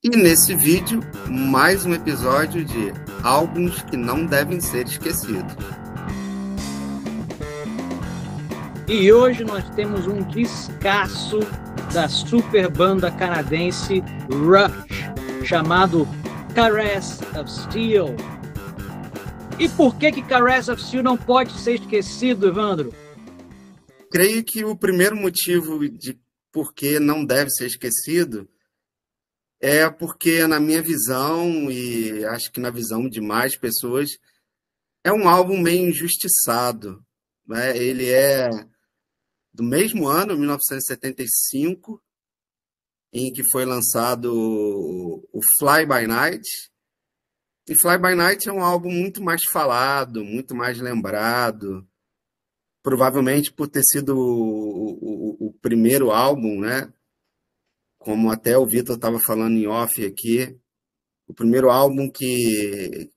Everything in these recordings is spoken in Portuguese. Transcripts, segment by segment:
E nesse vídeo, mais um episódio de álbuns que não devem ser esquecidos. E hoje nós temos um descasso da super banda canadense Rush, chamado Caress of Steel. E por que Caress of Steel não pode ser esquecido, Evandro? Creio que o primeiro motivo de por que não deve ser esquecido é porque, na minha visão, e acho que na visão de mais pessoas, é um álbum meio injustiçado, né? Ele é do mesmo ano, 1975, em que foi lançado o Fly By Night. E Fly By Night é um álbum muito mais falado, muito mais lembrado, provavelmente por ter sido o primeiro álbum, né? Como até o Vitor estava falando em off aqui, o primeiro álbum que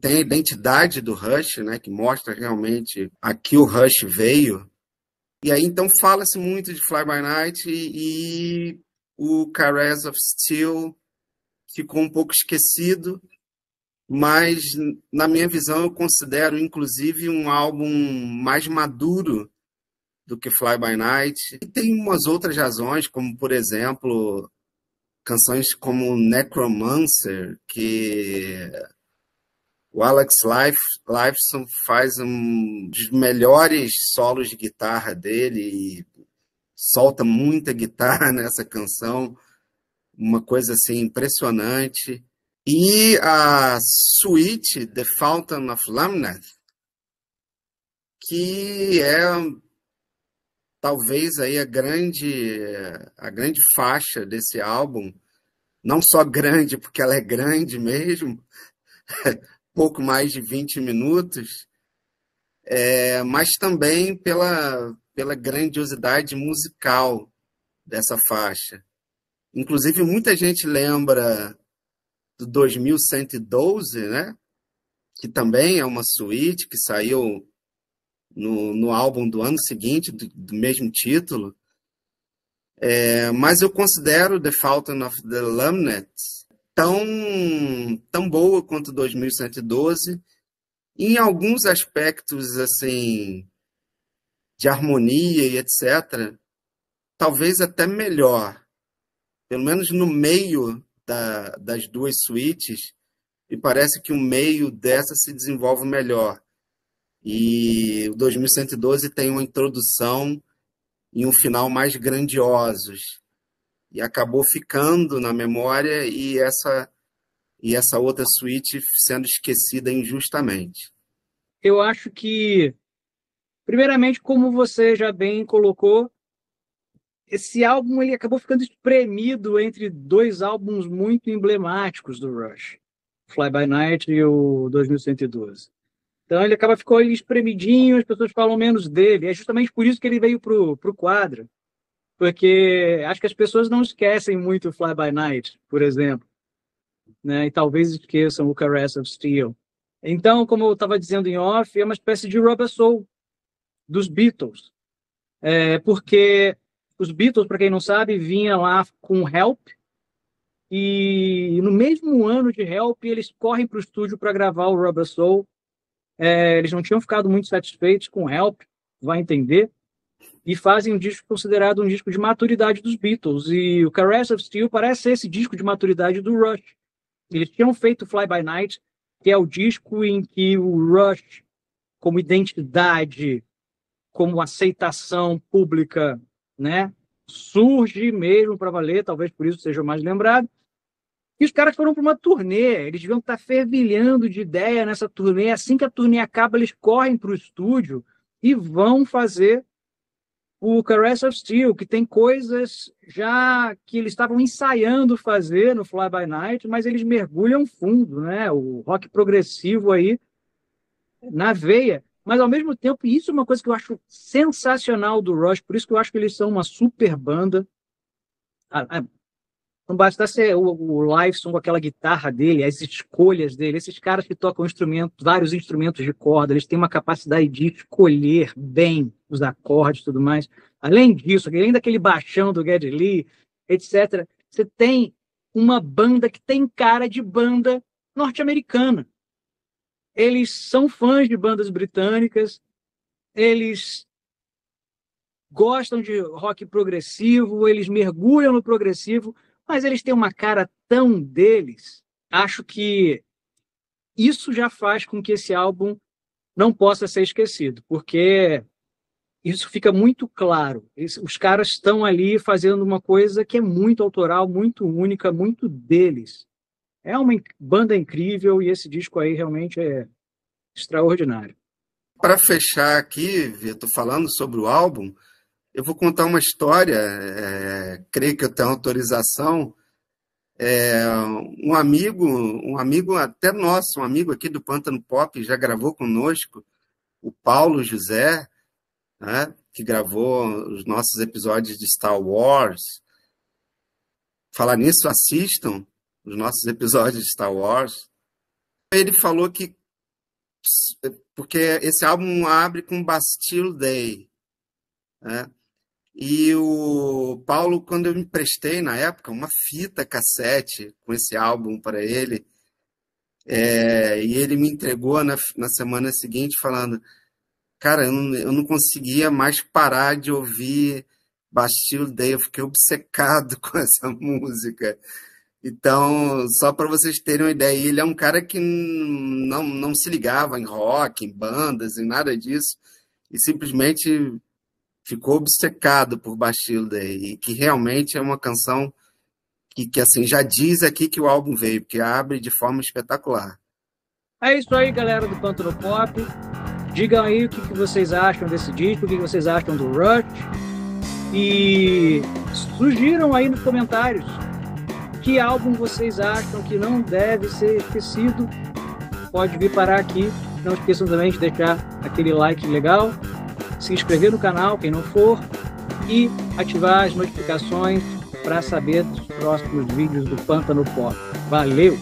tem a identidade do Rush, né? Que mostra realmente a que o Rush veio. E aí, então, fala-se muito de Fly By Night e o Caress of Steel ficou um pouco esquecido, mas, na minha visão, eu considero, inclusive, um álbum mais maduro do que Fly By Night. E tem umas outras razões, como, por exemplo, canções como Necromancer, que o Alex Lifeson faz um dos melhores solos de guitarra dele e solta muita guitarra nessa canção, uma coisa assim impressionante. E a suíte The Fountain of Lamneth, que é talvez aí a grande faixa desse álbum, não só grande porque ela é grande mesmo, pouco mais de 20 minutos, mas também pela grandiosidade musical dessa faixa. Inclusive, muita gente lembra do 2112, né? Que também é uma suíte que saiu no álbum do ano seguinte, do mesmo título. Mas eu considero The Fountain of the Lamnet tão boa quanto 2112, em alguns aspectos assim de harmonia e etc., talvez até melhor, pelo menos no meio das duas suítes, e parece que o meio dessa se desenvolve melhor. E o 2112 tem uma introdução e um final mais grandiosos, e acabou ficando na memória e essa outra suíte sendo esquecida injustamente. Eu acho que, primeiramente, como você já bem colocou, esse álbum ele acabou ficando espremido entre dois álbuns muito emblemáticos do Rush, Fly By Night e o 2112. Então ele ficou ali espremidinho, as pessoas falam menos dele. É justamente por isso que ele veio pro quadro, porque acho que as pessoas não esquecem muito o Fly By Night, por exemplo, né? E talvez esqueçam o Caress of Steel. Então, como eu estava dizendo em off, é uma espécie de Rubber Soul dos Beatles, porque os Beatles, para quem não sabe, vinham lá com Help, e no mesmo ano de Help eles correm para o estúdio para gravar o Rubber Soul. Eles não tinham ficado muito satisfeitos com Help, vai entender, e fazem um disco considerado um disco de maturidade dos Beatles, e o Caress of Steel parece ser esse disco de maturidade do Rush. Eles tinham feito Fly By Night, que é o disco em que o Rush, como identidade, como aceitação pública, né, surge mesmo para valer, talvez por isso seja o mais lembrado. E os caras foram para uma turnê, eles deviam estar fervilhando de ideia nessa turnê. Assim que a turnê acaba, eles correm para o estúdio e vão fazer o Caress of Steel, que tem coisas já que eles estavam ensaiando fazer no Fly By Night, mas eles mergulham fundo, né? O rock progressivo aí na veia. Mas, ao mesmo tempo, isso é uma coisa que eu acho sensacional do Rush, por isso que eu acho que eles são uma super banda. Não basta ser o Lifeson com aquela guitarra dele, as escolhas dele. Esses caras que tocam vários instrumentos de corda, eles têm uma capacidade de escolher bem os acordes e tudo mais. Além disso, além daquele baixão do Geddy Lee, etc., você tem uma banda que tem cara de banda norte-americana. Eles são fãs de bandas britânicas, eles gostam de rock progressivo, eles mergulham no progressivo, mas eles têm uma cara tão deles. Acho que isso já faz com que esse álbum não possa ser esquecido, porque isso fica muito claro. Os caras estão ali fazendo uma coisa que é muito autoral, muito única, muito deles. É uma banda incrível e esse disco aí realmente é extraordinário. Para fechar aqui, Vitor, falando sobre o álbum, eu vou contar uma história, creio que eu tenho autorização. Um amigo até nosso, um amigo aqui do Pântano Pop, já gravou conosco, o Paulo José, né, que gravou os nossos episódios de Star Wars. Falar nisso, assistam os nossos episódios de Star Wars. Ele falou que, porque esse álbum abre com Bastille Day, né? E o Paulo, quando eu me emprestei na época uma fita cassete com esse álbum para ele, e ele me entregou na semana seguinte falando, cara, eu não conseguia mais parar de ouvir Bastille Day, eu fiquei obcecado com essa música. Então, só para vocês terem uma ideia, ele é um cara que não se ligava em rock, em bandas, em nada disso, e simplesmente ficou obcecado por Bastille Day, e que realmente é uma canção que assim, já diz aqui que o álbum veio, porque abre de forma espetacular. É isso aí, galera do Pântano Pop. Digam aí o que vocês acham desse disco, o que vocês acham do Rush, e sugiram aí nos comentários que álbum vocês acham que não deve ser esquecido. Pode vir parar aqui. Não esqueçam também de deixar aquele like legal, se inscrever no canal, quem não for, e ativar as notificações para saber dos próximos vídeos do Pântano Pop. Valeu!